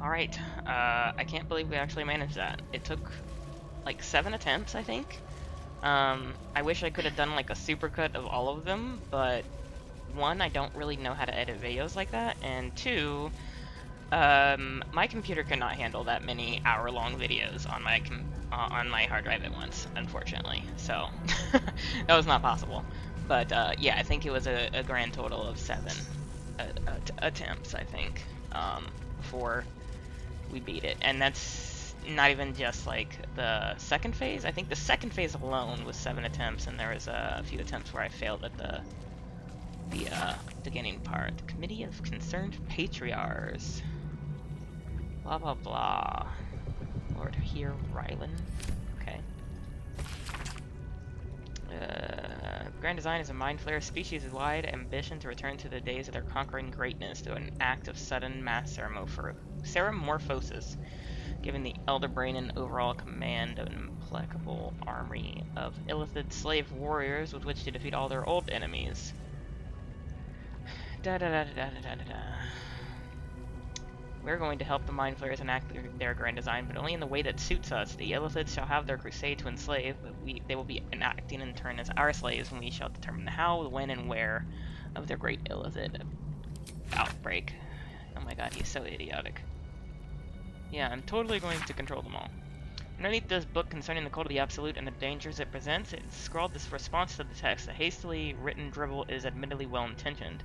Alright, I can't believe we actually managed that. It took like 7 attempts, I think. I wish I could have done like a supercut of all of them, but one, I don't really know how to edit videos like that, and two, my computer cannot handle that many hour-long videos on my hard drive at once, unfortunately. So that was not possible. But yeah, I think it was a grand total of 7 attempts, I think, before we beat it, and that's not even just like the second phase. I think the second phase alone was 7 attempts, and there was a few attempts where I failed at the beginning part. The Committee of Concerned Patriarchs. Blah blah blah. Lord here, Rylan. Okay. Grand Design is a mind flayer species-wide ambition to return to the days of their conquering greatness through an act of sudden mass ceramorphosis, giving the Elder Brain an overall command of an implacable army of illithid slave warriors with which to defeat all their old enemies. We're going to help the Mind Flayers enact their grand design, but only in the way that suits us. The Illithids shall have their crusade to enslave, but they will be enacting in turn as our slaves, and we shall determine the how, the when, and where of their great Illithid outbreak. Oh my god, he's so idiotic. Yeah, I'm totally going to control them all. Underneath this book concerning the cult of the Absolute and the dangers it presents, it's scrawled this response to the text. The hastily written dribble is admittedly well-intentioned.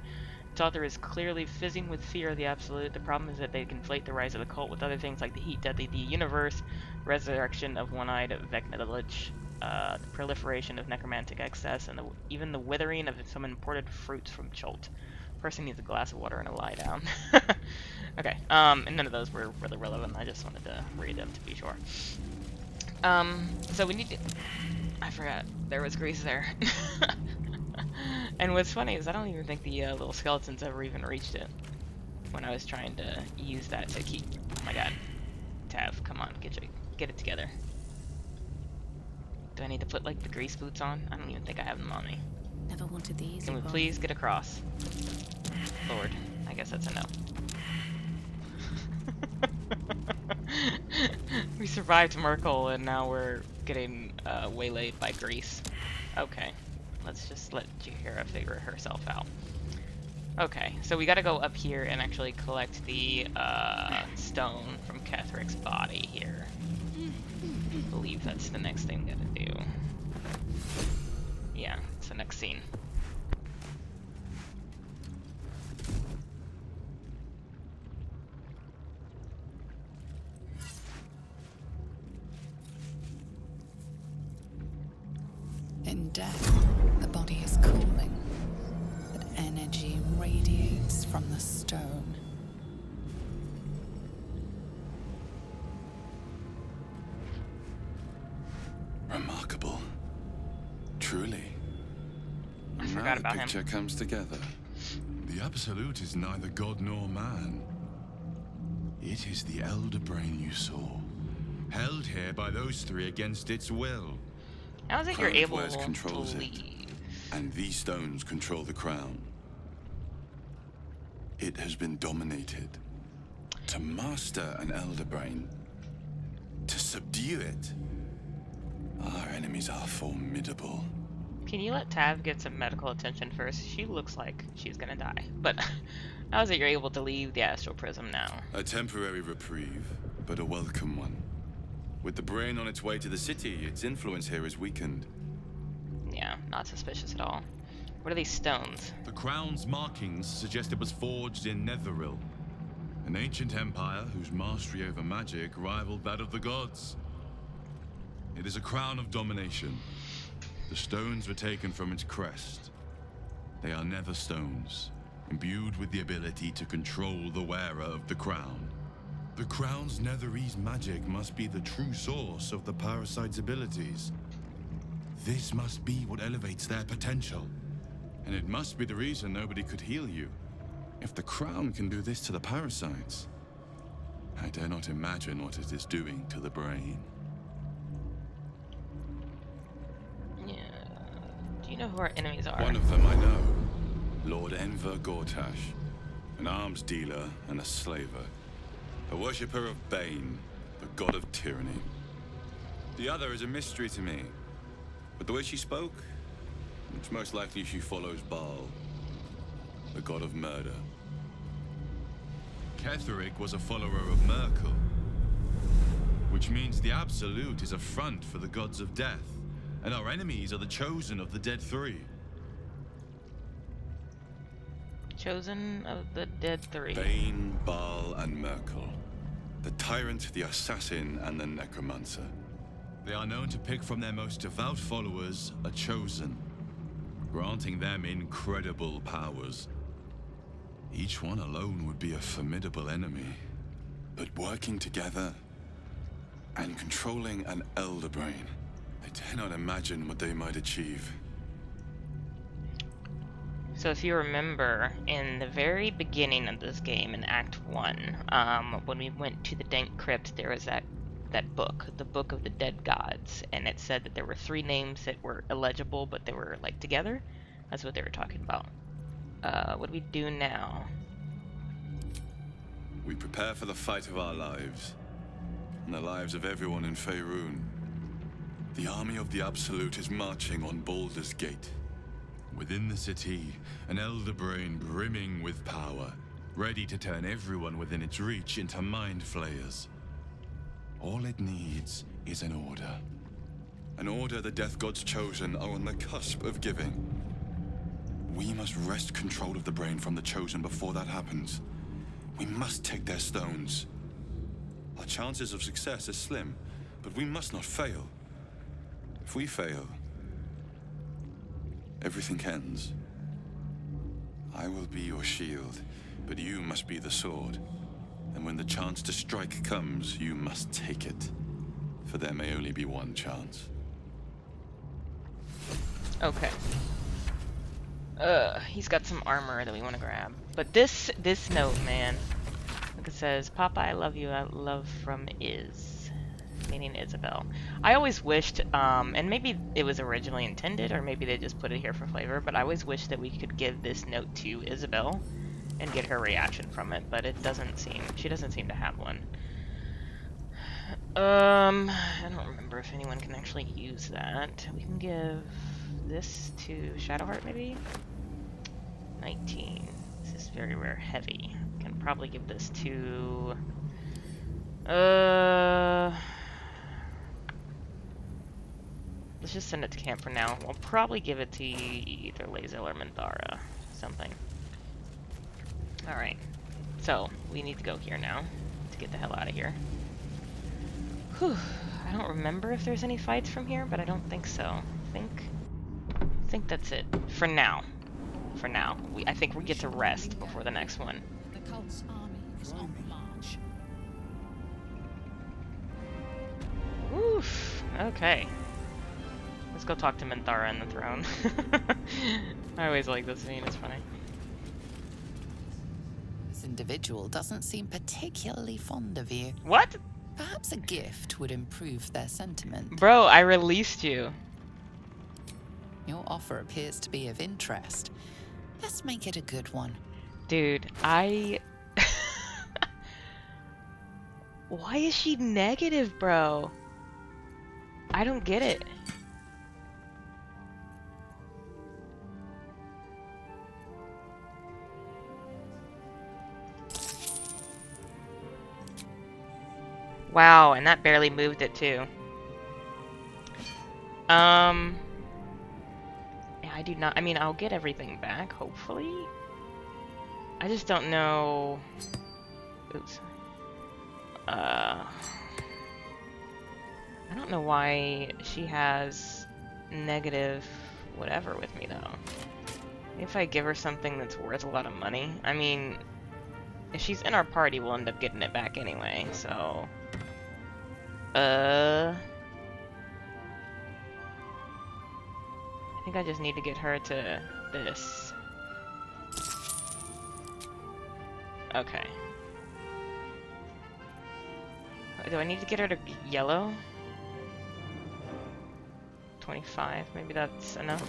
Its author is clearly fizzing with fear of the Absolute. The problem is that they conflate the rise of the cult with other things like the heat death of the universe, resurrection of one-eyed Vecnalich, the proliferation of necromantic excess, and even the withering of some imported fruits from Cholt. Person needs a glass of water and a lie down. Okay, and none of those were really relevant. I just wanted to read them to be sure. So we need to... I forgot. There was grease there. And what's funny is I don't even think the little skeletons ever even reached it when I was trying to use that to keep... Oh my god. Tav, come on, get it together. Do I need to put like the grease boots on? I don't even think I have them on me. Never wanted these. Can we please get across? Lord, I guess that's a no. We survived Merkel and now we're getting waylaid by Greece. Okay, let's just let Jaheira figure herself out. Okay, so we gotta go up here and actually collect the stone from Kethric's body here. I believe that's the next thing we gotta do. Yeah, it's the next scene. In death, the body is cooling, but energy radiates from the stone. Remarkable. Truly. I forgot about the him. picture comes together. The Absolute is neither god nor man. It is the Elder Brain you saw, held here by those three against its will. How is it you're Crown of able Wares to controls it. leave? And these stones control the crown. It has been dominated. To master an Elder Brain, to subdue it, our enemies are formidable. Can you let Tav get some medical attention first? She looks like she's gonna die. But how is it you're able to leave the Astral Prism now? A temporary reprieve, but a welcome one. With the brain on its way to the city, its influence here is weakened. Yeah, not suspicious at all. What are these stones? The crown's markings suggest it was forged in Netheril, an ancient empire whose mastery over magic rivaled that of the gods. It is a crown of domination. The stones were taken from its crest. They are nether stones, imbued with the ability to control the wearer of the crown. The crown's netherese magic must be the true source of the parasite's abilities. This must be what elevates their potential. And it must be the reason nobody could heal you. If the crown can do this to the parasites, I dare not imagine what it is doing to the brain. Yeah. Do you know who our enemies are? One of them I know. Lord Enver Gortash, an arms dealer and a slaver. a worshipper of Bane, the god of tyranny. The other is a mystery to me, but the way she spoke, it's most likely she follows Baal, the god of murder. Ketheric was a follower of Merkel, which means the Absolute is a front for the gods of death, and our enemies are the chosen of the Dead Three. Chosen of the Dead Three. Bane, Baal, and Merkel. The tyrant, the assassin, and the necromancer. They are known to pick from their most devout followers a chosen, granting them incredible powers. Each one alone would be a formidable enemy. But working together and controlling an Elder Brain, I dare not imagine what they might achieve. So if you remember, in the very beginning of this game, in Act 1, when we went to the Dank Crypt, there was that book, the Book of the Dead Gods, and it said that there were 3 names that were illegible, but they were, like, together. That's what they were talking about. What do we do now? We prepare for the fight of our lives, and the lives of everyone in Faerun. The army of the Absolute is marching on Baldur's Gate. Within the city, an Elder Brain brimming with power, ready to turn everyone within its reach into mind flayers. All it needs is an order. An order the Death Gods chosen are on the cusp of giving. We must wrest control of the brain from the chosen before that happens. We must take their stones. Our chances of success are slim, but we must not fail. If we fail, everything ends. I will be your shield, but you must be the sword. And when the chance to strike comes, you must take it. For there may only be one chance. Okay. He's got some armor that we want to grab. But this note, man. Like it says, Papa, I love you. Love from Iz. Meaning Isabel. I always wished, and maybe it was originally intended, or maybe they just put it here for flavor, but I always wished that we could give this note to Isabel and get her reaction from it, but it doesn't seem, she doesn't seem to have one. I don't remember if anyone can actually use that. We can give this to Shadowheart, maybe? 19. This is very rare heavy. We can probably give this to... let's just send it to camp for now. We'll probably give it to either Lazel or Minthara. Something. Alright. So, we need to go here now to get the hell out of here. Whew. I don't remember if there's any fights from here, but I don't think so. I think that's it. For now. For now. I think we get to rest before the next one. The cult's army is on march. Oof. Okay. Let's go talk to Minthara in the throne. I always like this scene, it's funny. This individual doesn't seem particularly fond of you. What? Perhaps a gift would improve their sentiment. Bro, I released you. Your offer appears to be of interest. Let's make it a good one. Dude, I... Why is she negative, bro? I don't get it. Wow, and that barely moved it too. Yeah, I do not. I mean, I'll get everything back, hopefully. I just don't know. Oops. I don't know why she has negative whatever with me though. If I give her something that's worth a lot of money, I mean, if she's in our party, we'll end up getting it back anyway. So. I think I just need to get her to this. Okay. Do I need to get her to yellow? 25, maybe that's enough.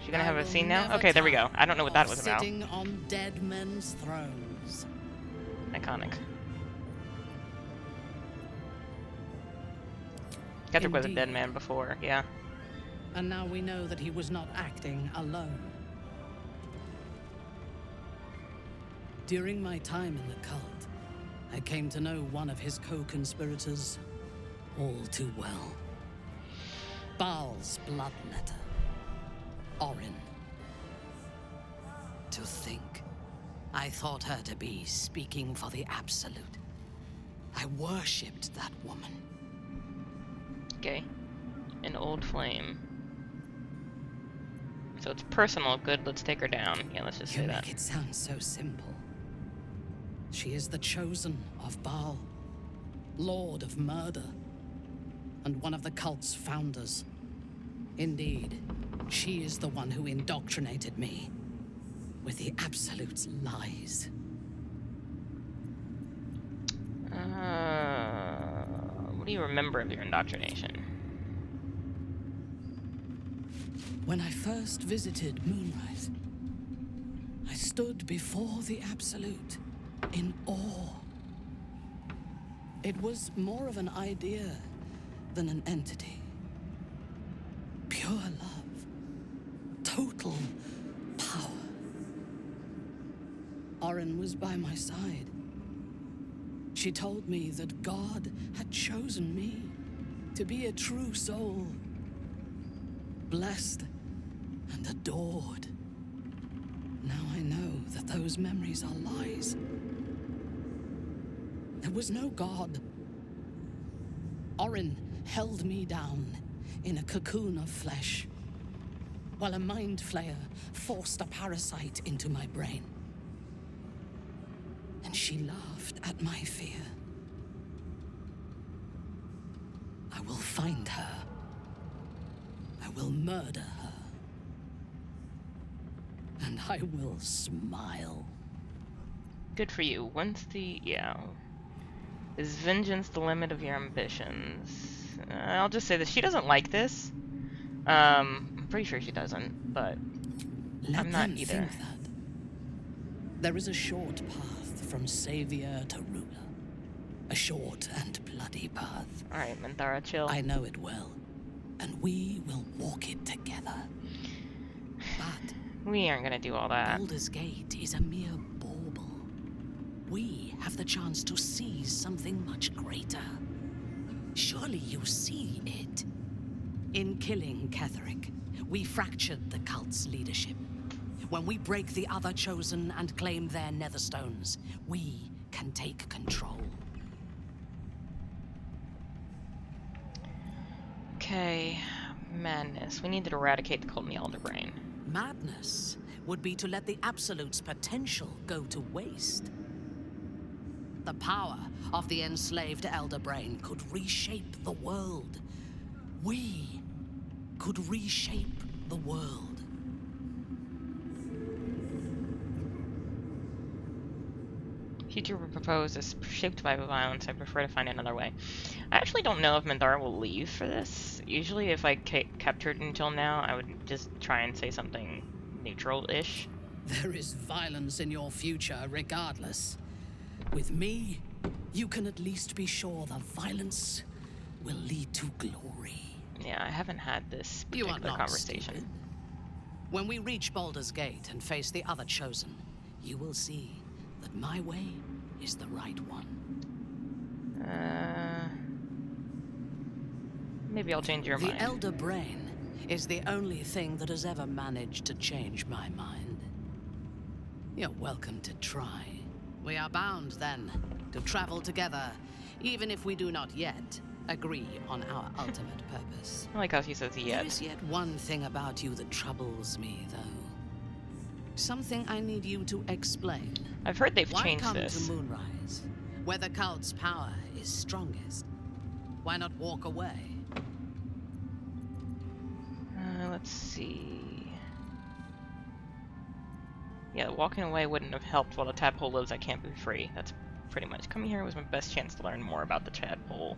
She's gonna have I a will scene now? never Okay, there we go. tire I don't know what that of was about. Sitting on dead men's thrones. Iconic. Ketherick was a dead Indeed. man before, yeah. And now we know that he was not acting alone. During my time in the cult, I came to know one of his co-conspirators all too well. Baal's bloodletter, Orin. To think, I thought her to be speaking for the Absolute. I worshipped that woman. Okay. An old flame. So it's personal, good, let's take her down. Yeah, let's just You say make that. it sound so simple. She is the chosen of Baal, Lord of Murder, and one of the cult's founders. Indeed, she is the one who indoctrinated me with the Absolute's lies. What do you remember of your indoctrination? When I first visited Moonrise, I stood before the Absolute in awe. It was more of an idea than an entity. Pure love. Total power. Orin was by my side. She told me that God had chosen me to be a true soul. Blessed and adored. Now I know that those memories are lies. There was no God. Orin held me down in a cocoon of flesh, while a mind flayer forced a parasite into my brain. And she laughed at my fear. I will find her. I will murder her. And I will smile. Good for you. Once the... yeah. Is vengeance the limit of your ambitions? I'll just say this. She doesn't like this. I'm pretty sure she doesn't, but Let I'm not them either. think that. There is a short path from savior to ruler. A short and bloody path. Alright, Minthara, chill. I know it well, and we will walk it together. But We aren't gonna do all that. Baldur's Gate is a mere bauble. We have the chance to seize something much greater. Surely you see it. In killing Ketherick, we fractured the cult's leadership. When we break the other chosen and claim their netherstones, we can take control. Okay. Madness. We need to eradicate the cult in the Elder Brain. Madness would be to let the Absolute's potential go to waste. The power of the enslaved Elder Brain could reshape the world. We could reshape the world. Future proposed is shaped by violence. I prefer to find another way. I actually don't know if Minthara will leave for this. Usually if I kept her until now, I would just try and say something neutral-ish. There is violence in your future regardless. With me, you can at least be sure the violence will lead to glory. Yeah, I haven't had this You are particular not conversation. stupid. When we reach Baldur's Gate and face the other chosen, you will see that my way is the right one. Maybe I'll change your mind. The Elder Brain is the only thing that has ever managed to change my mind. You're welcome to try. We are bound, then, to travel together, even if we do not yet agree on our ultimate purpose. I like how she says There yet. is yet one thing about you that troubles me, though. Something I need you to explain. I've heard they've Why changed come this. to Moonrise, where the cult's power is strongest? Why not walk away? Let's see. Yeah, walking away wouldn't have helped. While the tadpole lives, I can't be free. That's pretty much. Coming here was my best chance to learn more about the tadpole.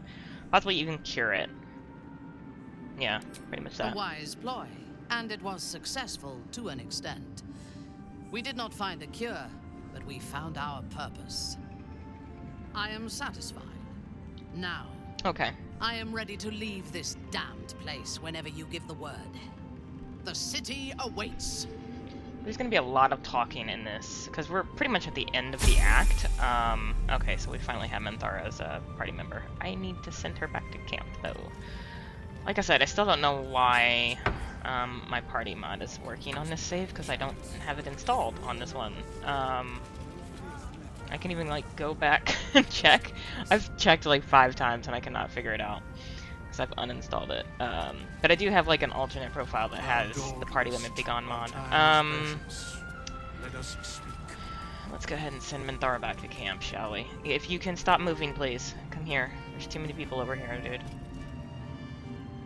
Possibly even cure it. Yeah, pretty much A that. wise ploy. And it was successful to an extent. We did not find a cure, but we found our purpose. I am satisfied. Now, Okay. I am ready to leave this damned place whenever you give the word. The city awaits. There's gonna be a lot of talking in this, because we're pretty much at the end of the act. Okay, so we finally have Menthara as a party member. I need to send her back to camp, though. Like I said, I still don't know why my party mod is working on this save, because I don't have it installed on this one. I can even, like, go back and check. I've checked, like, 5 times, and I cannot figure it out, because I've uninstalled it. But I do have, like, an alternate profile that has the Party Limit Begone mod. Let's go ahead and send Menthara back to camp, shall we? If you can stop moving, please. Come here. There's too many people over here, dude.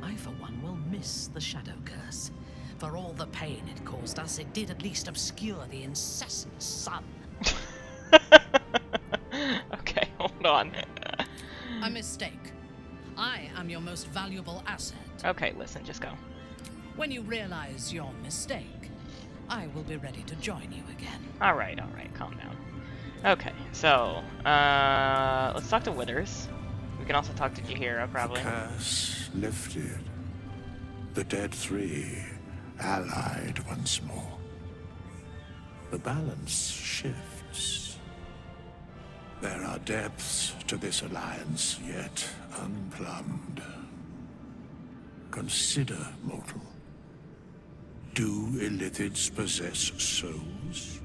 I, for one, will miss the Shadow Curse. For all the pain it caused us, it did at least obscure the incessant sun. Okay, hold on. A mistake. I am your most valuable asset. Okay, listen, just go. When you realize your mistake, I will be ready to join you again. Alright, calm down. Okay, so, let's talk to Withers. We can also talk to Jaheira, probably. The curse lifted. The dead three allied once more. The balance shifts. There are depths to this alliance yet unplumbed. Consider, mortal. Do Illithids possess souls?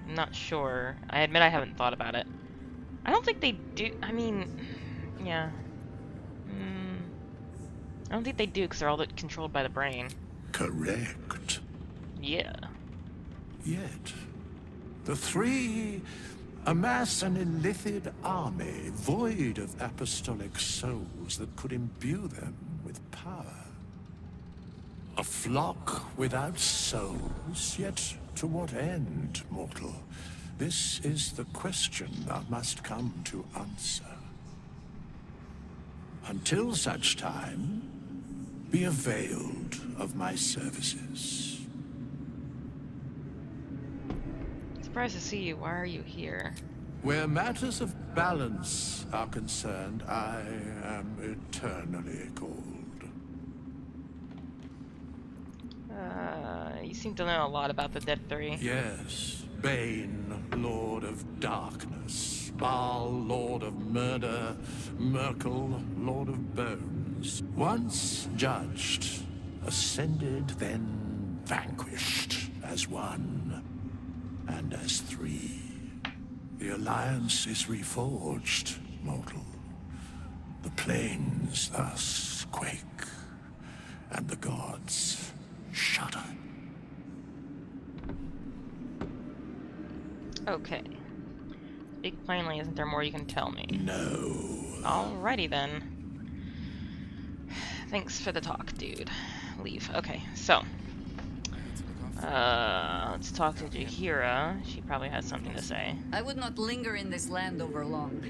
Not sure. I admit I haven't thought about it. I don't think they do. I mean, yeah. I don't think they do because they're all controlled by the brain. Correct. Yeah. Yet, the three amass an Illithid army void of apostolic souls that could imbue them with power. A flock without souls, yet to what end, mortal? This is the question thou must come to answer. Until such time, be availed of my services. Surprised to see you. Why are you here? Where matters of balance are concerned, I am eternally cold. You seem to know a lot about the Dead Three. Yes, Bane, Lord of Darkness, Baal, Lord of Murder, Merkel, Lord of Bones. Once judged, ascended, then vanquished as one, and as three. The alliance is reforged, mortal. The plains thus quake, and the gods shudder. Okay. Speak plainly, isn't there more you can tell me? No. Alrighty then. Thanks for the talk, dude. Leave. Okay, so. Let's talk to Jaheira. She probably has something to say. I would not linger in this land over long.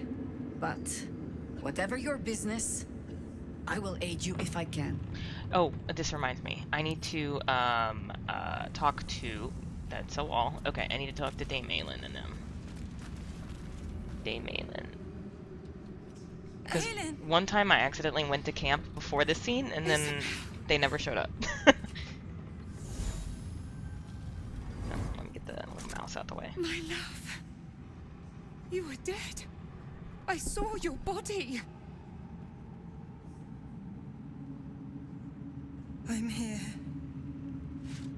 But, whatever your business, I will aid you if I can. Oh, this reminds me. I need to, talk to... That's so all. Okay, I need to talk to Dame Aelin and them. Dame Aelin. Because one time I accidentally went to camp before this scene, and then they never showed up. Let me get the little mouse out the way. My love. You were dead. I saw your body. I'm here.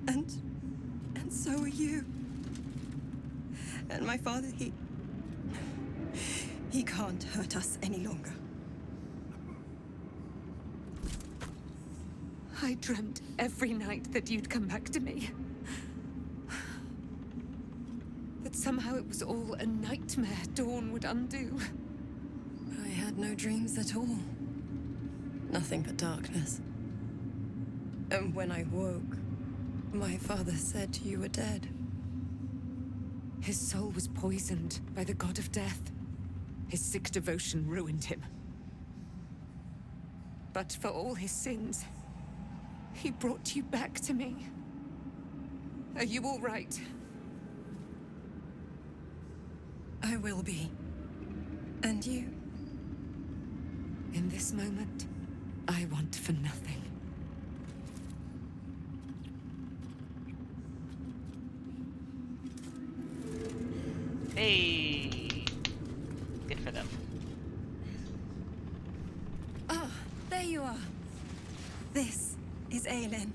And so are you. And my father, he can't hurt us any longer. I dreamt every night that you'd come back to me. That somehow it was all a nightmare Dawn would undo. I had no dreams at all. Nothing but darkness. And when I woke, my father said you were dead. His soul was poisoned by the god of death. His sick devotion ruined him. But for all his sins, he brought you back to me. Are you all right? I will be. And you? In this moment, I want for nothing. Hey, good for them. Ah, there you are. This is Aelin.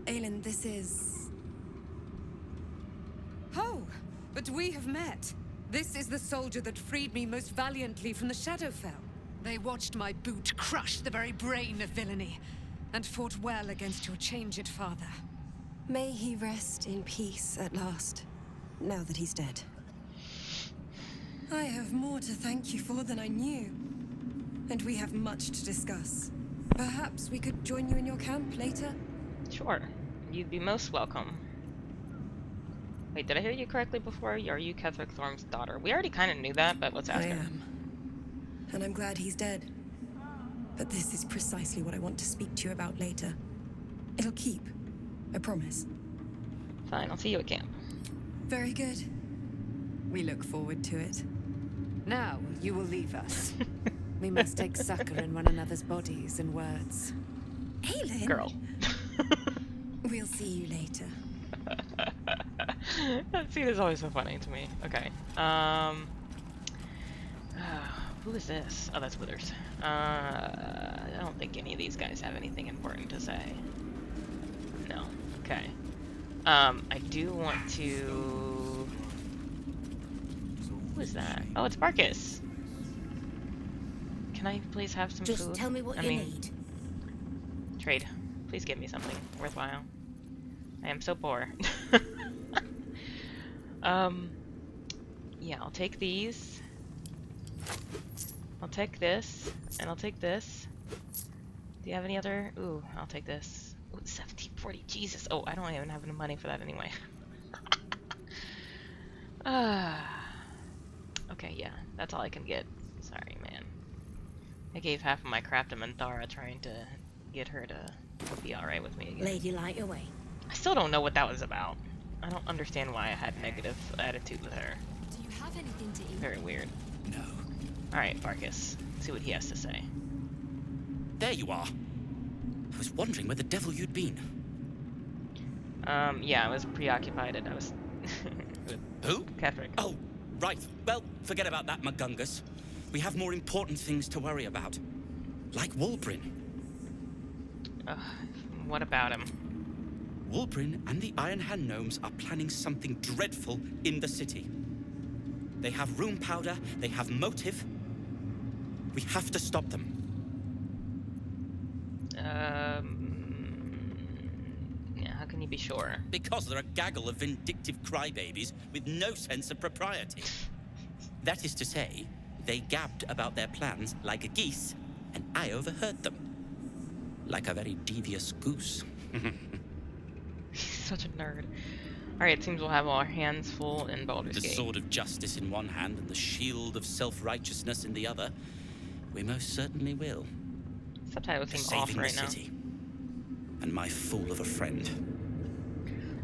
Aelin, this is... Oh, but we have met. This is the soldier that freed me most valiantly from the Shadowfell. They watched my boot crush the very brain of villainy, and fought well against your changed father. May he rest in peace at last, now that he's dead. I have more to thank you for than I knew. And we have much to discuss. Perhaps we could join you in your camp later? Sure, you'd be most welcome. Wait, did I hear you correctly before? Are you Ketheric Thorm's daughter? We already kind of knew that, but let's ask I her. am. And I'm glad he's dead. But this is precisely what I want to speak to you about later. It'll keep. I promise. Fine, I'll see you at camp. Very good. We look forward to it. Now, you will leave us. We must take succor in one another's bodies and words. Aelin! Girl. We'll see you later. That scene is always so funny to me. Okay. Who is this? Oh, that's Withers. I don't think any of these guys have anything important to say. No. Okay. I do want to... Who is that? Oh, it's Barkus. Can I please have some food? Just tell me what I you mean, need. Trade. Please give me something worthwhile. I am so poor. Yeah, I'll take these. I'll take this, and I'll take this. Do you have any other? Ooh, I'll take this. Ooh, 1740. Jesus. Oh, I don't even have enough money for that anyway. Okay, yeah, that's all I can get. Sorry, man. I gave half of my crap to Minthara trying to get her to be alright with me again. Lady, light away. I still don't know what that was about. I don't understand why I had negative attitude with her. Do you have anything to eat? Very weird. No. Alright, Barkus. See what he has to say. There you are. I was wondering where the devil you'd been. Yeah, I was preoccupied and I was... Who? Ketheric. Oh, right. Well, forget about that, Magungus. We have more important things to worry about. Like Wulbrin. What about him? Wulbrin and the Iron Hand Gnomes are planning something dreadful in the city. They have rune powder, they have motive. We have to stop them. Yeah, how can you be sure? Because they're a gaggle of vindictive crybabies with no sense of propriety. That is to say, they gabbed about their plans like geese, and I overheard them. Like a very devious goose. Such a nerd. Alright, it seems we'll have all our hands full in Baldur's The Gate. sword of justice in one hand and the shield of self-righteousness in the other. We most certainly will. Subtitles For seem off saving right the now. city. And my fool of a friend.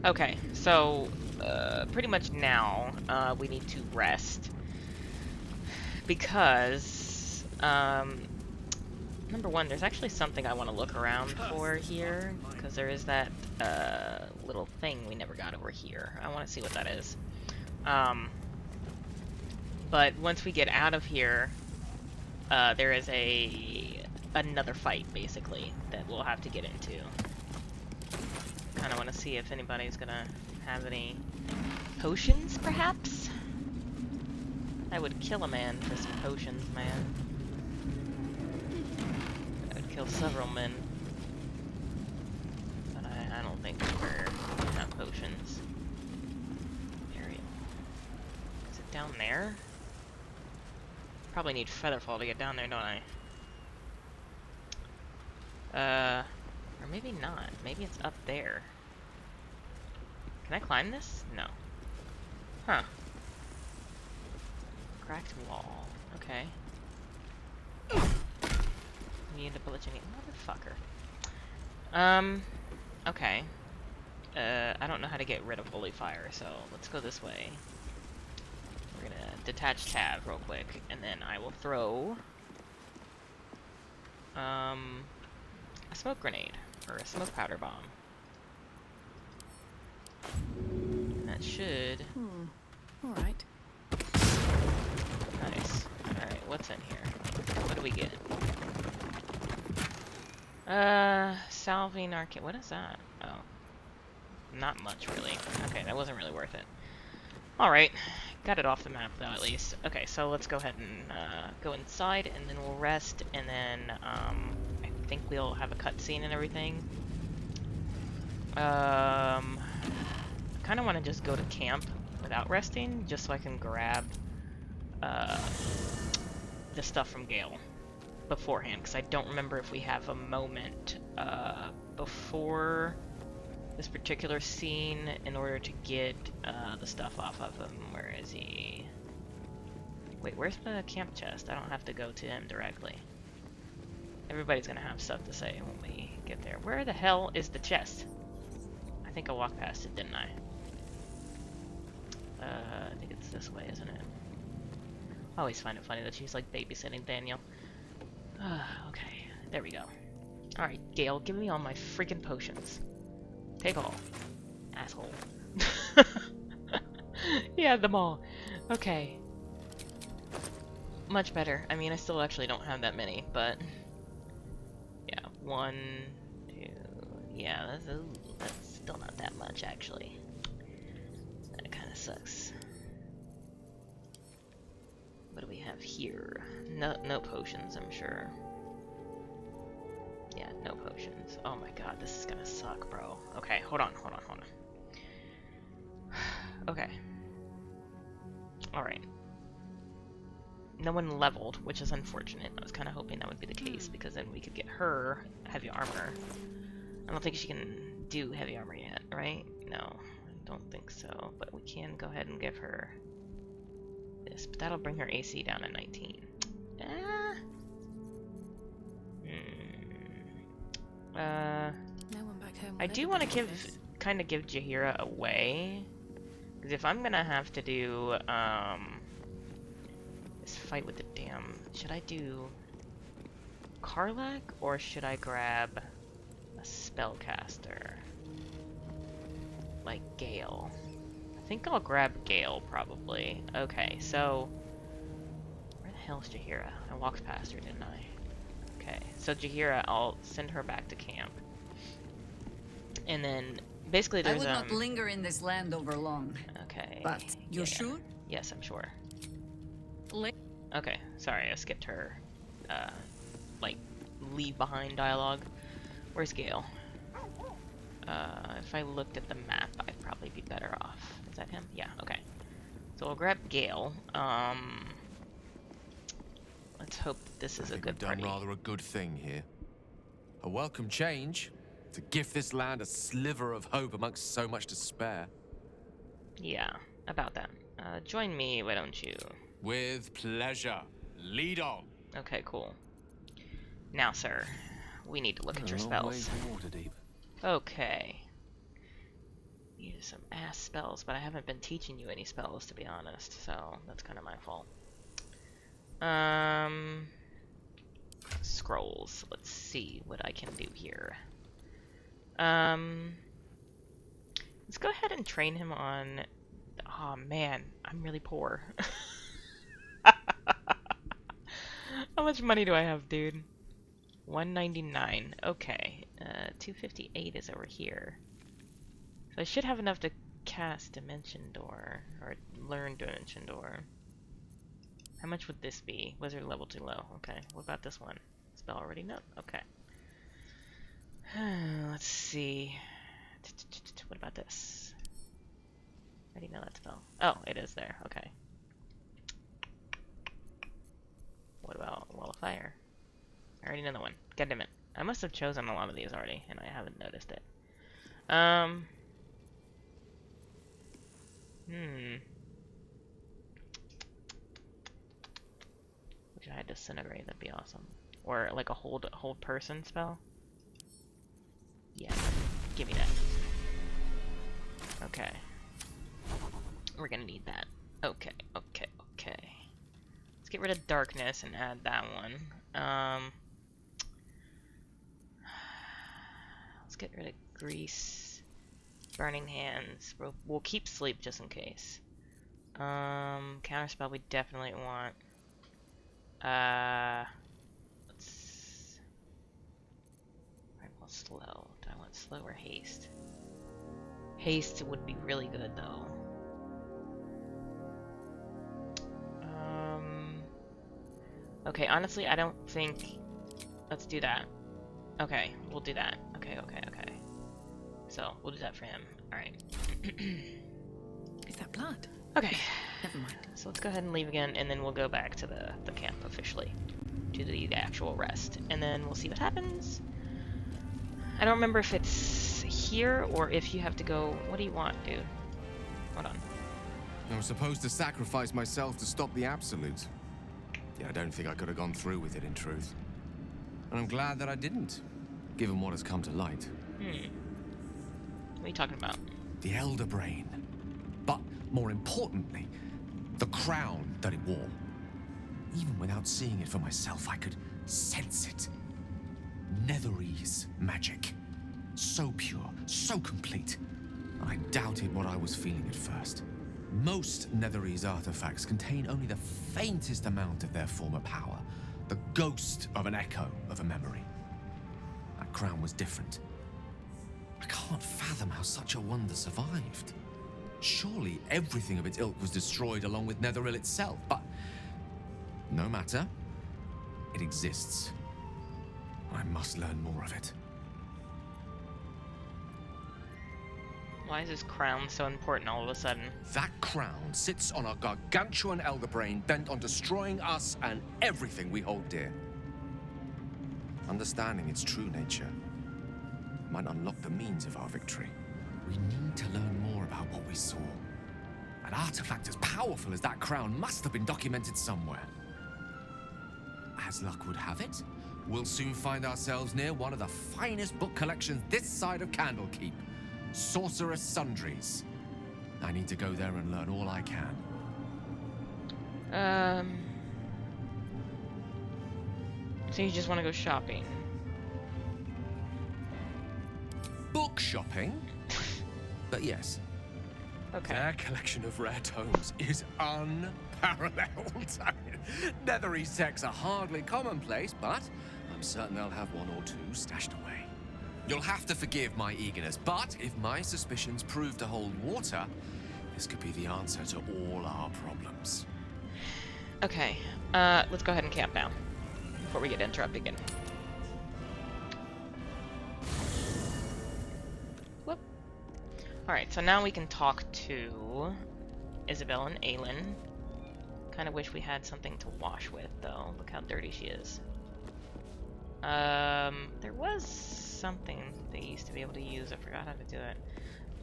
Okay, so pretty much now we need to rest because number one, there's actually something I want to look around for here because there is that little thing we never got over here. I want to see what that is. But once we get out of here, there is another fight basically that we'll have to get into. Kind of want to see if anybody's gonna have any potions, perhaps? I would kill a man for some potions, man. I would kill several men. But I don't think we're gonna have potions. Area. Is it down there? Probably need Featherfall to get down there, don't I? Or maybe not. Maybe it's up there. Can I climb this? No. Huh. Cracked wall. Okay. immune to bludgeoning. Motherfucker. Okay. I don't know how to get rid of holy fire, so let's go this way. We're gonna detach tab real quick, and then I will throw a smoke grenade or a smoke powder bomb. And that should. All right. Nice. All right, what's in here? What do we get? Salving arcade. What is that? Oh. Not much, really. Okay, that wasn't really worth it. Alright. Got it off the map, though, at least. Okay, so let's go ahead and go inside, and then we'll rest, and then I think we'll have a cutscene and everything. I kind of want to just go to camp without resting, just so I can grab the stuff from Gale beforehand, because I don't remember if we have a moment before this particular scene in order to get the stuff off of him. Where is he? Wait, where's the camp chest? I don't have to go to him directly. Everybody's gonna have stuff to say when we get there. Where the hell is the chest? I think I walked past it, didn't I? I think it's this way, isn't it? I always find it funny that she's like babysitting Daniel. Okay, there we go. Alright, Gale, give me all my freaking potions. Take all. Asshole. He had them all. Okay. Much better. I mean, I still actually don't have that many, but... Yeah, 1, 2... Yeah, that's still not that much, actually. That kinda sucks. What do we have here? No potions, I'm sure. Yeah, no potions. Oh my god, this is gonna suck, bro. Okay, hold on. Okay. Alright. No one leveled, which is unfortunate. I was kind of hoping that would be the case, because then we could get her heavy armor. I don't think she can do heavy armor yet, right? No, I don't think so. But we can go ahead and give her this. But that'll bring her AC down to 19. No one back home. I do want to kind of give Jaheira away, because if I'm gonna have to do this fight with the damn, should I do Karlach or should I grab a spellcaster like Gale? I think I'll grab Gale probably. Okay, so where the hell is Jaheira? I walked past her, didn't I? Okay, so Jaheira, I'll send her back to camp. And then, basically there's, I would not linger in this land over long. Okay. But, you're sure? Yes, I'm sure. Okay, sorry, I skipped her, like, leave behind dialogue. Where's Gale? If I looked at the map, I'd probably be better off. Is that him? Yeah, okay. So we'll grab Gale. Let's hope this is a good party. We've done rather a good thing here. A welcome change to gift this land a sliver of hope amongst so much despair. Yeah, about that. Join me, why don't you? With pleasure. Lead on. Okay, cool. Now, sir, we need to look at your spells. Okay. These are some ass spells, but I haven't been teaching you any spells, to be honest, so that's kind of my fault. Scrolls. Let's see what I can do here. Let's go ahead and train him on... Oh man, I'm really poor. How much money do I have, dude? 199. Okay. 258 is over here. So I should have enough to cast Dimension Door, or learn Dimension Door. How much would this be? Wizard level too low. Okay. What about this one? Spell already? No. Okay. Let's see. What about this? I already know that spell. Oh, it is there. Okay. What about Wall of Fire? I already know that one. God damn it. I must have chosen a lot of these already, and I haven't noticed it. Wish I had Disintegrate, that'd be awesome. Or like a hold person spell? Yeah, give me that. Okay. We're gonna need that. Okay. Let's get rid of darkness and add that one. Let's get rid of grease. Burning hands. We'll keep sleep just in case. Counterspell we definitely want. Let's... I want slow. Do I want slow or haste? Haste would be really good though. Okay, honestly, I don't think... Let's do that. Okay, we'll do that. Okay. So, we'll do that for him. Alright. Is that blood? Okay. Never mind. So let's go ahead and leave again, and then we'll go back to the camp officially. To the actual rest. And then we'll see what happens. I don't remember if it's here, or if you have to go... What do you want, dude? Hold on. I was supposed to sacrifice myself to stop the Absolute. Yeah, I don't think I could have gone through with it, in truth. And I'm glad that I didn't, given what has come to light. What are you talking about? The Elder Brain. But, more importantly, the crown that it wore. Even without seeing it for myself, I could sense it. Netherese magic. So pure, so complete. I doubted what I was feeling at first. Most Netherese artifacts contain only the faintest amount of their former power, the ghost of an echo of a memory. That crown was different. I can't fathom how such a wonder survived. Surely everything of its ilk was destroyed along with Netheril itself, but no matter. It exists. I must learn more of it. Why is this crown so important all of a sudden? That crown sits on a gargantuan elder brain bent on destroying us and everything we hold dear. Understanding its true nature might unlock the means of our victory. We need to learn more about what we saw. An artifact as powerful as that crown must have been documented somewhere. As luck would have it, we'll soon find ourselves near one of the finest book collections this side of Candlekeep. Sorcerous Sundries. I need to go there and learn all I can. So you just want to go shopping? Book shopping? But yes. Okay. Their collection of rare tomes is unparalleled. Netherese texts are hardly commonplace, but I'm certain they'll have one or two stashed away. You'll have to forgive my eagerness, but if my suspicions prove to hold water, this could be the answer to all our problems. Okay, let's go ahead and camp now before we get interrupted again. Whoop. Alright, so now we can talk to Isabel and Aelin. Kind of wish we had something to wash with, though. Look how dirty she is. There was something they used to be able to use. I forgot how to do it.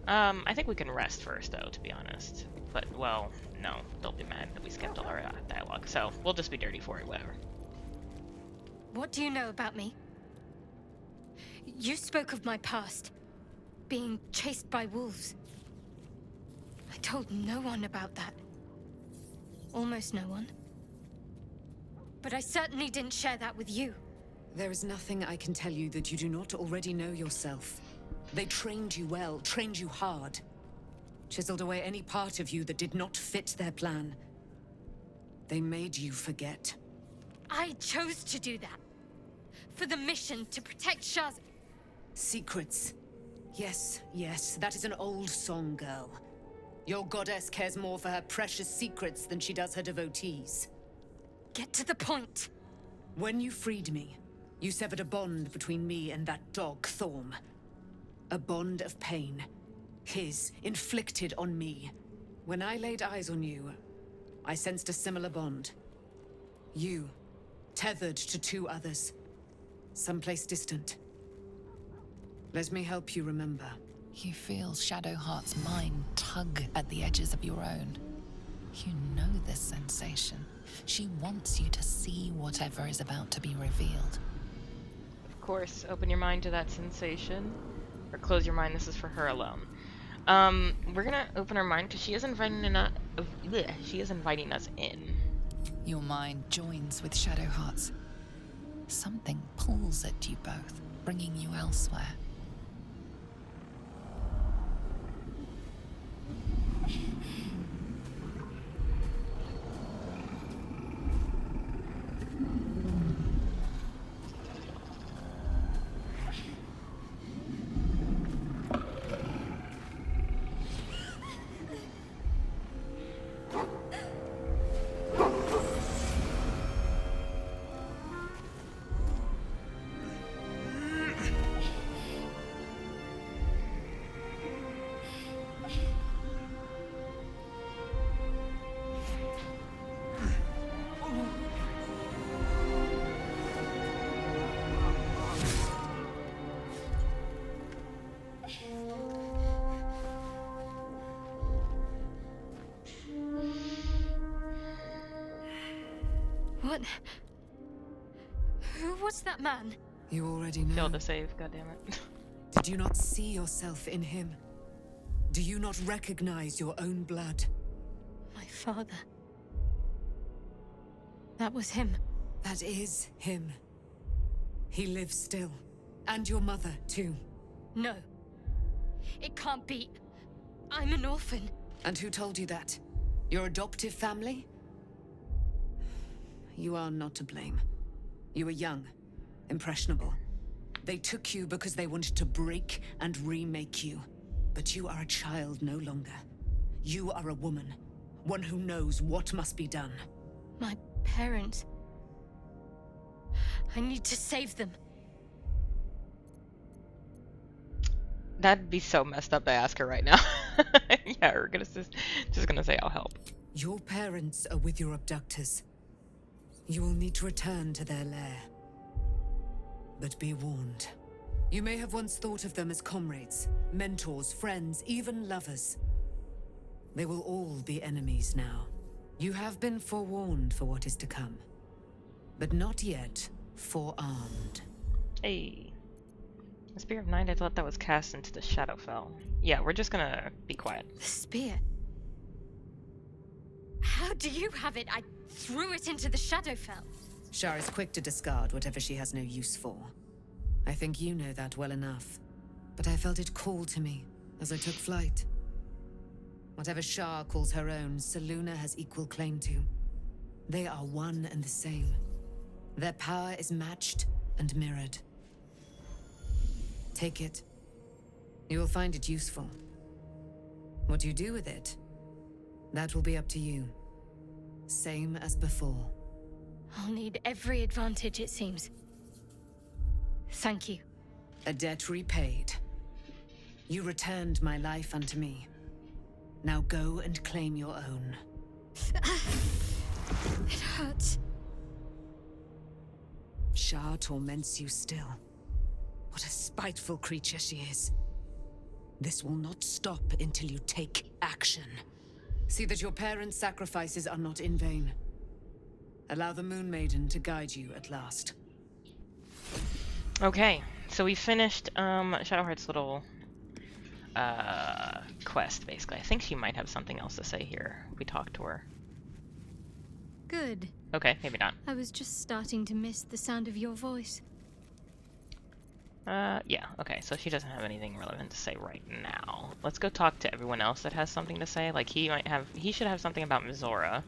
I think we can rest first, though, to be honest. But, well, no. They'll be mad that we skipped all our dialogue. So, we'll just be dirty for it, whatever. What do you know about me? You spoke of my past. Being chased by wolves. I told no one about that. Almost no one. But I certainly didn't share that with you. There is nothing I can tell you that you do not already know yourself. They trained you well, trained you hard. Chiseled away any part of you that did not fit their plan. They made you forget. I chose to do that. For the mission to protect Shaz. Secrets. Yes, that is an old song, girl. Your goddess cares more for her precious secrets than she does her devotees. Get to the point. When you freed me, you severed a bond between me and that dog, Thorm. A bond of pain. His, inflicted on me. When I laid eyes on you, I sensed a similar bond. You, tethered to two others. Someplace distant. Let me help you remember. You feel Shadowheart's mind tug at the edges of your own. You know this sensation. She wants you to see whatever is about to be revealed. Of course, open your mind to that sensation. Or close your mind, this is for her alone. We're gonna open our mind because she is inviting us in. Your mind joins with Shadowheart's. Something pulls at you both, bringing you elsewhere. What? Who was that man? You already know. Failed to save, goddammit. Did you not see yourself in him? Do you not recognize your own blood? My father. That was him. That is him. He lives still. And your mother, too. No. It can't be. I'm an orphan. And who told you that? Your adoptive family? You are not to blame. You were young, impressionable. They took you because they wanted to break and remake you. But you are a child no longer. You are a woman. One who knows what must be done. My parents. I need to save them. That'd be so messed up to ask her right now. Yeah, we're gonna just gonna say I'll help. Your parents are with your abductors. You will need to return to their lair. But be warned. You may have once thought of them as comrades, mentors, friends, even lovers. They will all be enemies now. You have been forewarned for what is to come. But not yet forearmed. Hey. The Spear of Night, I thought that was cast into the Shadowfell. Yeah, we're just gonna be quiet. The spear? How do you have it? I threw it into the Shadowfell. Shar is quick to discard whatever she has no use for. I think you know that well enough. But I felt it call to me as I took flight. Whatever Shar calls her own, Selûne has equal claim to. They are one and the same. Their power is matched and mirrored. Take it. You will find it useful. What you do with it, that will be up to you. Same as before. I'll need every advantage, it seems. Thank you. A debt repaid. You returned my life unto me. Now go and claim your own. It hurts. Shar torments you still. What a spiteful creature she is. This will not stop until you take action. See that your parents' sacrifices are not in vain. Allow the Moon Maiden to guide you at last. Okay, so we finished Shadowheart's little quest, basically. I think she might have something else to say here. We talked to her. Good. Okay, maybe not. I was just starting to miss the sound of your voice. Yeah, okay, so she doesn't have anything relevant to say right now. Let's go talk to everyone else that has something to say. Like, he should have something about Mizora.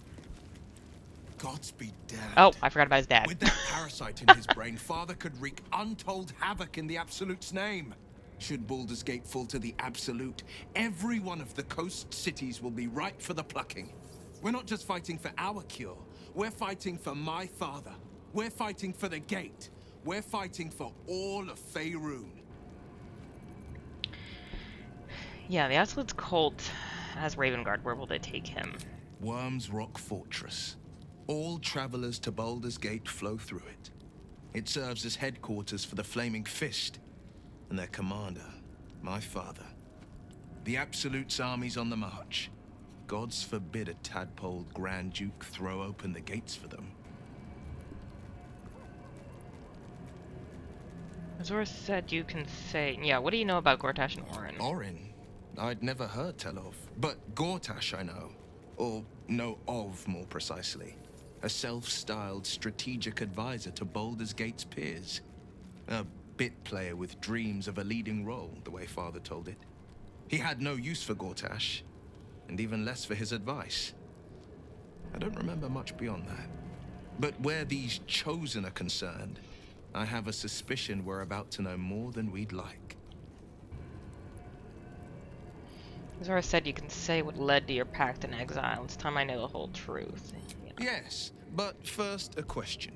Gods be damned. Oh, I forgot about his dad. With that parasite in his brain, Father could wreak untold havoc in the Absolute's name. Should Baldur's Gate fall to the Absolute, every one of the coast cities will be ripe for the plucking. We're not just fighting for our cure. We're fighting for my father. We're fighting for the Gate. We're fighting for all of Faerun. Yeah, the Absolute's cult has Ravengard. Where will they take him? Worm's Rock Fortress. All travelers to Baldur's Gate flow through it. It serves as headquarters for the Flaming Fist, and their commander, my father. The Absolute's army's on the march. gods forbid a tadpole Grand Duke throw open the gates for them. Azora said you can say... Yeah, what do you know about Gortash and Orin? Orin? I'd never heard tell of. But Gortash I know. Or know of, more precisely. A self-styled strategic advisor to Baldur's Gate's peers. A bit player with dreams of a leading role, the way Father told it. He had no use for Gortash, and even less for his advice. I don't remember much beyond that. But where these Chosen are concerned, I have a suspicion we're about to know more than we'd like. Azora said you can say what led to your pact in exile. It's time I know the whole truth. Yeah. Yes, but first a question.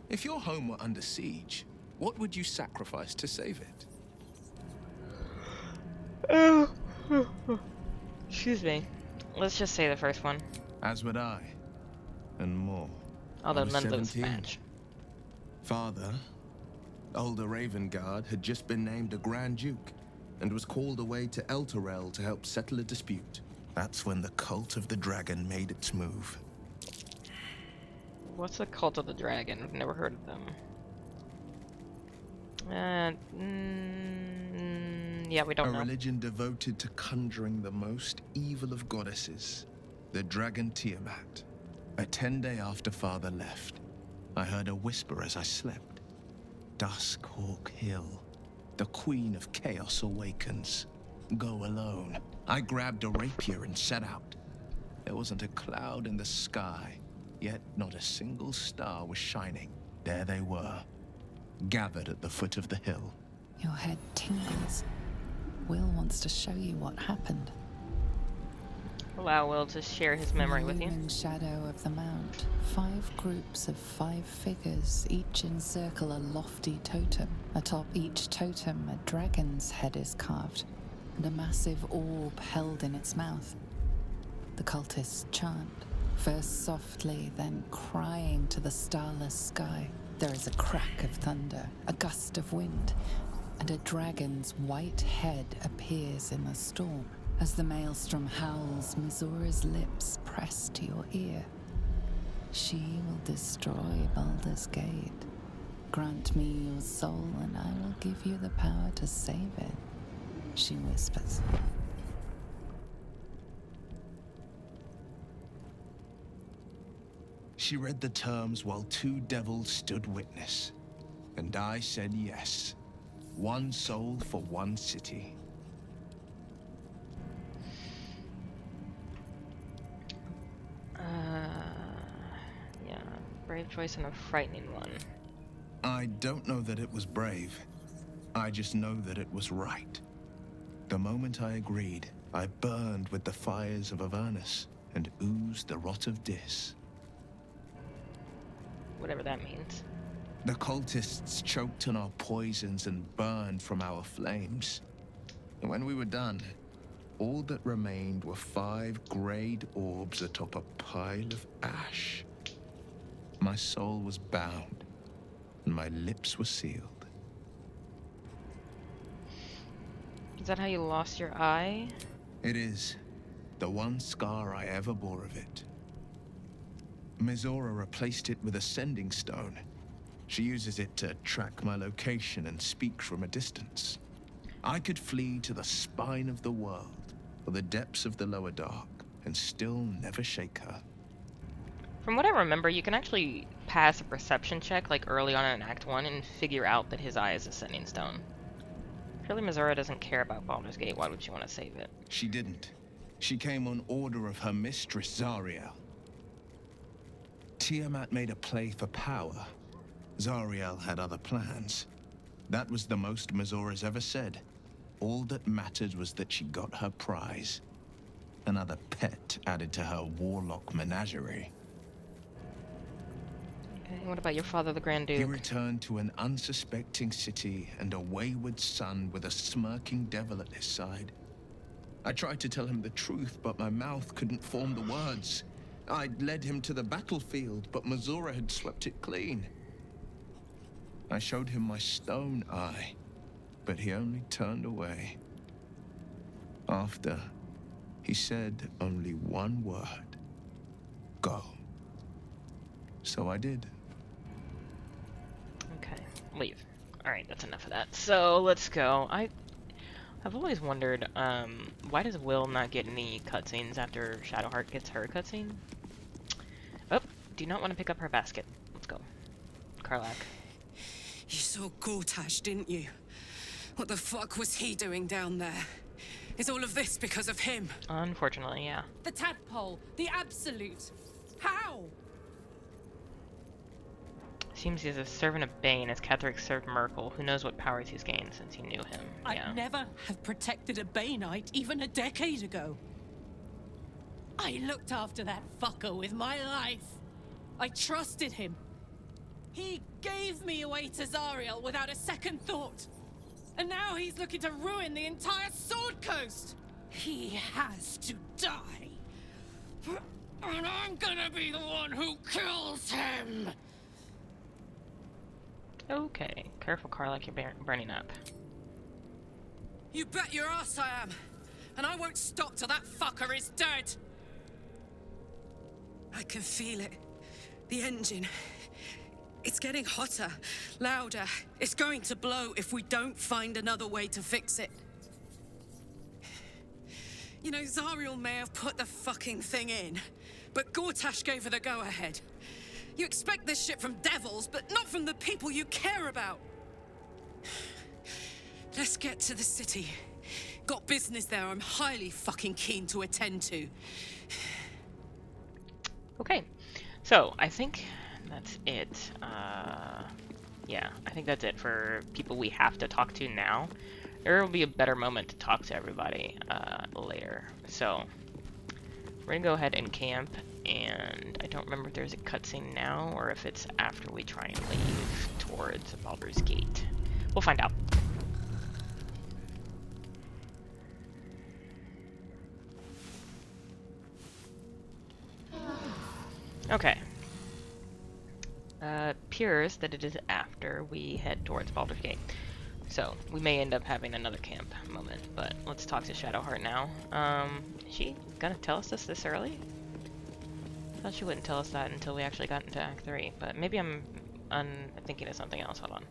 If your home were under siege, what would you sacrifice to save it? Excuse me. Let's just say the first one. As would I. And more. Although I was none of them 17. match. Father, older Ravengard, had just been named a Grand Duke and was called away to Elturel to help settle a dispute. That's when the Cult of the Dragon made its move. What's the Cult of the Dragon? I've never heard of them. Yeah, we don't know. A religion devoted to conjuring the most evil of goddesses, the dragon Tiamat. A 10-day after Father left, I heard a whisper as I slept. Duskhawk Hill. The Queen of Chaos awakens. Go alone. I grabbed a rapier and set out. There wasn't a cloud in the sky, yet not a single star was shining. There they were, gathered at the foot of the hill. Your head tingles. Will wants to show you what happened. Allow Will to share his memory with you. In shadow of the mount, 5 groups of 5 figures each encircle a lofty totem. Atop each totem, a dragon's head is carved, and a massive orb held in its mouth. The cultists chant, first softly, then crying to the starless sky. There is a crack of thunder, a gust of wind, and a dragon's white head appears in the storm. As the maelstrom howls, Mizora's lips press to your ear. She will destroy Baldur's Gate. Grant me your soul, and I will give you the power to save it, she whispers. She read the terms while 2 devils stood witness, and I said yes. 1 soul for 1 city. Yeah, brave choice and a frightening one. I don't know that it was brave. I just know that it was right. The moment I agreed, I burned with the fires of Avernus and oozed the rot of Dis. Whatever that means. The cultists choked on our poisons and burned from our flames. And when we were done, all that remained were 5 grayed orbs atop a pile of ash. My soul was bound, and my lips were sealed. Is that how you lost your eye? It is. The one scar I ever bore of it. Mizora replaced it with a sending stone. She uses it to track my location and speak from a distance. I could flee to the spine of the world, or the depths of the lower dark, and still never shake her. From what I remember, you can actually pass a perception check, like early on in Act 1, and figure out that his eye is a sending stone. Surely Mizora doesn't care about Baldur's Gate. Why would she want to save it? She didn't. She came on order of her mistress, Zariel. Tiamat made a play for power. Zariel had other plans. That was the most Mizora's ever said. All that mattered was that she got her prize. Another pet added to her warlock menagerie. Okay, what about your father, the Grand Duke? He returned to an unsuspecting city and a wayward son with a smirking devil at his side. I tried to tell him the truth, but my mouth couldn't form the words. I'd led him to the battlefield, but Mizora had swept it clean. I showed him my stone eye, but he only turned away. After, He said only one word. Go. So I did. Okay, leave. Alright, that's enough of that. So, let's go. I've always wondered, why does Will not get any cutscenes after Shadowheart gets her cutscene? Oh, do not want to pick up her basket. Let's go. Karlach. You saw Gortash, didn't you? What the fuck was he doing down there? Is all of this because of him? Unfortunately, yeah. The tadpole, the absolute. How? Seems he's a servant of Bane, as Ketheric served Merkel. Who knows what powers he's gained since he knew him. Yeah. I'd never have protected a Baneite even a decade ago. I looked after that fucker with my life. I trusted him. He gave me away to Zariel without a second thought. And now he's looking to ruin the entire Sword Coast. He has to die. And I'm gonna be the one who kills him. Okay, careful, Karlach, you're burning up. You bet your ass I am. And I won't stop till that fucker is dead. I can feel it. The engine. It's getting hotter, louder. It's going to blow if we don't find another way to fix it. You know, Zariel may have put the fucking thing in, but Gortash gave her the go-ahead. You expect this shit from devils, but not from the people you care about. Let's get to the city. Got business there I'm highly fucking keen to attend to. Okay, so I think that's it. Yeah, I think that's it for people we have to talk to now. There will be a better moment to talk to everybody later. So we're gonna go ahead and camp, and I don't remember if there's a cutscene now or if it's after we try and leave towards Baldur's Gate. We'll find out. Okay. Appears that it is after we head towards Baldur's Gate. So, we may end up having another camp moment, but let's talk to Shadowheart now. Is she gonna tell us this early? I thought she wouldn't tell us that until we actually got into Act 3, but maybe I'm thinking of something else. Hold on.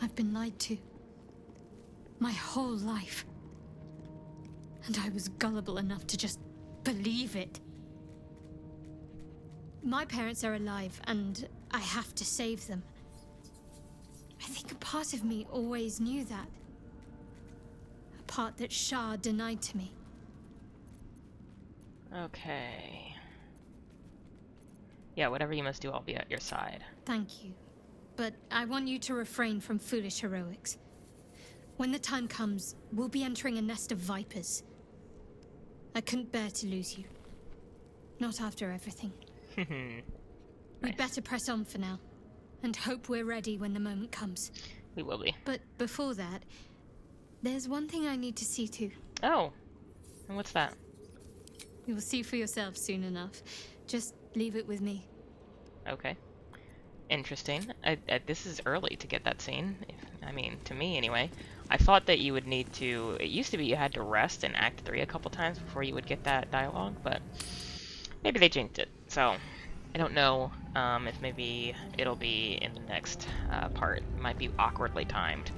I've been lied to. My whole life. And I was gullible enough to just believe it. My parents are alive, and I have to save them. I think a part of me always knew that. A part that Shah denied to me. Okay. Yeah, whatever you must do, I'll be at your side. Thank you. But I want you to refrain from foolish heroics. When the time comes, we'll be entering a nest of vipers. I couldn't bear to lose you. Not after everything. Nice. We'd better press on for now, and hope we're ready when the moment comes. We will be. But before that, there's one thing I need to see to. Oh, and what's that? You'll see for yourself soon enough. Just leave it with me. Okay. Interesting. This is early to get that scene. I mean, to me anyway. I thought that you would need to... It used to be you had to rest in Act 3 a couple times before you would get that dialogue, but maybe they jinxed it. So, I don't know if maybe it'll be in the next part. It might be awkwardly timed.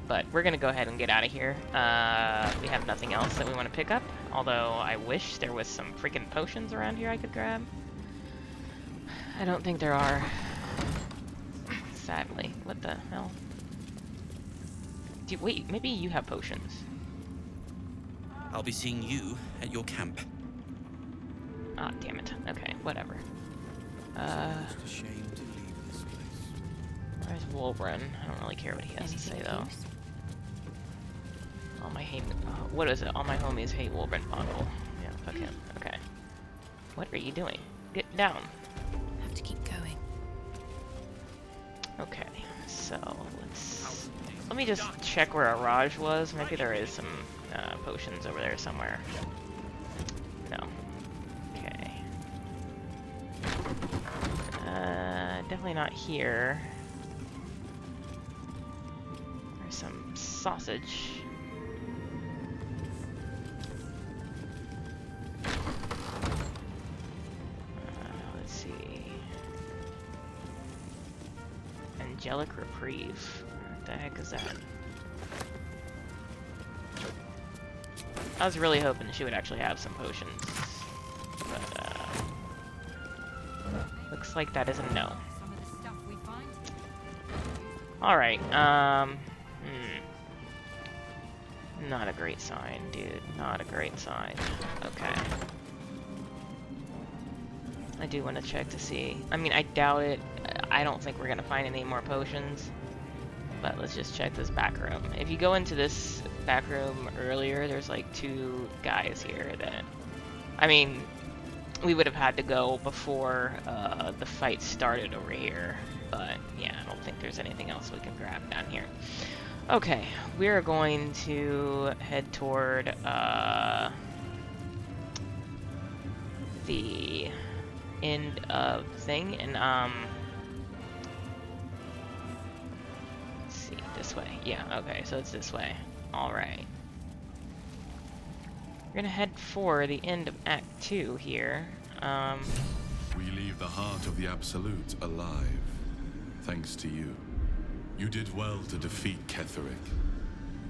But we're going to go ahead and get out of here. We have nothing else that we want to pick up. Although, I wish there was some freaking potions around here I could grab. I don't think there are. Sadly. What the hell? Wait, maybe you have potions. I'll be seeing you at your camp. Ah, damn it. Okay, whatever. Just a shame to leave this place. Where's Wolbrin? I don't really care what he has to say, though. All my hate... what is it? All my homies hate Wolbrin Boggle. Yeah, fuck him. Okay. What are you doing? Get down. Have to keep going. Okay, so let me just check where Araj was. Maybe there is some potions over there somewhere. No. Okay. Definitely not here. There's some sausage. Relic Reprieve. What the heck is that? I was really hoping she would actually have some potions. But, looks like that is a no. Alright, not a great sign, dude. Not a great sign. Okay. I do want to check to see. I mean, I doubt it. I don't think we're going to find any more potions. But let's just check this back room. If you go into this back room earlier, there's like 2 guys here that... I mean, we would have had to go before the fight started over here. But, yeah, I don't think there's anything else we can grab down here. Okay, we're going to head toward the end of thing, and let's see, this way. Yeah, okay, so it's this way. Alright. We're gonna head for the end of Act 2 here. We leave the heart of the Absolute alive, thanks to you. You did well to defeat Ketheric,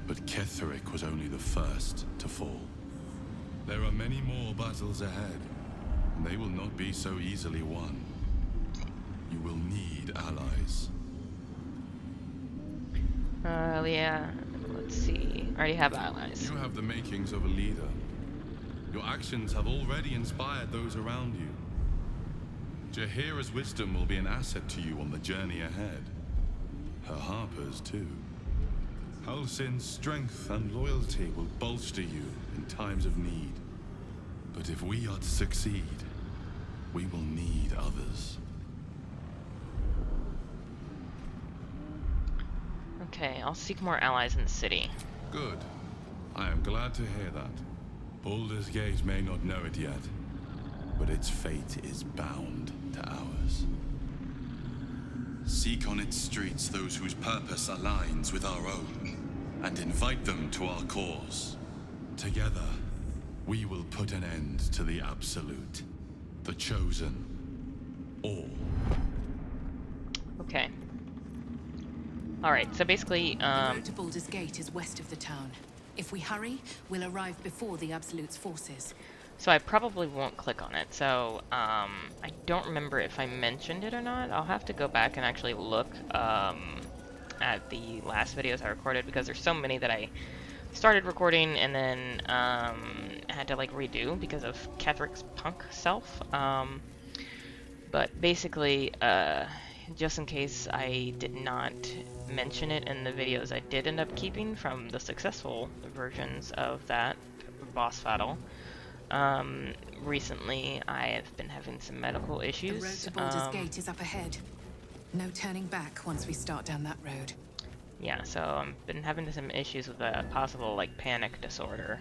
but Ketheric was only the first to fall. There are many more battles ahead, and they will not be so easily won. You will need allies. Yeah, let's see. I already have allies. You have the makings of a leader. Your actions have already inspired those around you. Jaheira's wisdom will be an asset to you on the journey ahead. Her harpers, too. Halsin's strength and loyalty will bolster you in times of need. But if we are to succeed, we will need others. Okay, I'll seek more allies in the city. Good. I am glad to hear that. Baldur's Gate may not know it yet, but its fate is bound to ours. Seek on its streets those whose purpose aligns with our own, and invite them to our cause. Together, we will put an end to the Absolute, the Chosen, all. Okay. Alright, so basically, The road to Baldur's Gate is west of the town. If we hurry, we'll arrive before the Absolute's forces. so I probably won't click on it, so, I don't remember if I mentioned it or not. I'll have to go back and actually look, at the last videos I recorded, because there's so many that I started recording and then, had to, like, redo because of Ketheric's punk self. But basically, just in case I did not mention it in the videos I did end up keeping from the successful versions of that boss battle, recently I have been having some medical issues. The road to Baldur's Gate is up ahead. No turning back once we start down that road. Yeah, so I've been having some issues with a possible, like, panic disorder.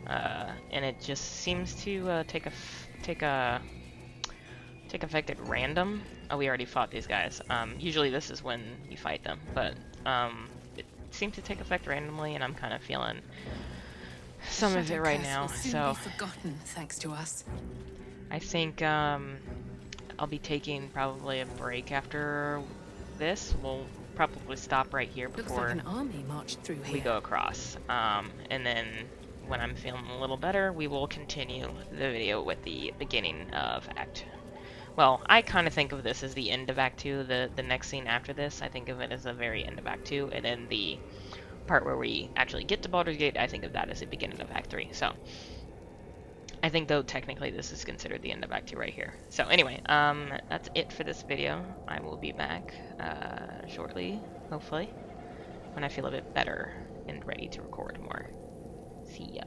And it just seems to take effect at random. Oh, we already fought these guys. Usually this is when you fight them, but it seems to take effect randomly, and I'm kind of feeling some of it right now. So be forgotten thanks to us. I think I'll be taking probably a break after this. We'll probably stop right here Looks before like an army marched through we here. go across. And then when I'm feeling a little better, we will continue the video with the beginning of Act. Well, I kind of think of this as the end of Act 2. The next scene after this, I think of it as the very end of Act 2, and then the part where we actually get to Baldur's Gate, I think of that as the beginning of Act 3. So I think, though, technically this is considered the end of Act 2 right here. So anyway, that's it for this video. I will be back shortly, hopefully, when I feel a bit better and ready to record more. See ya.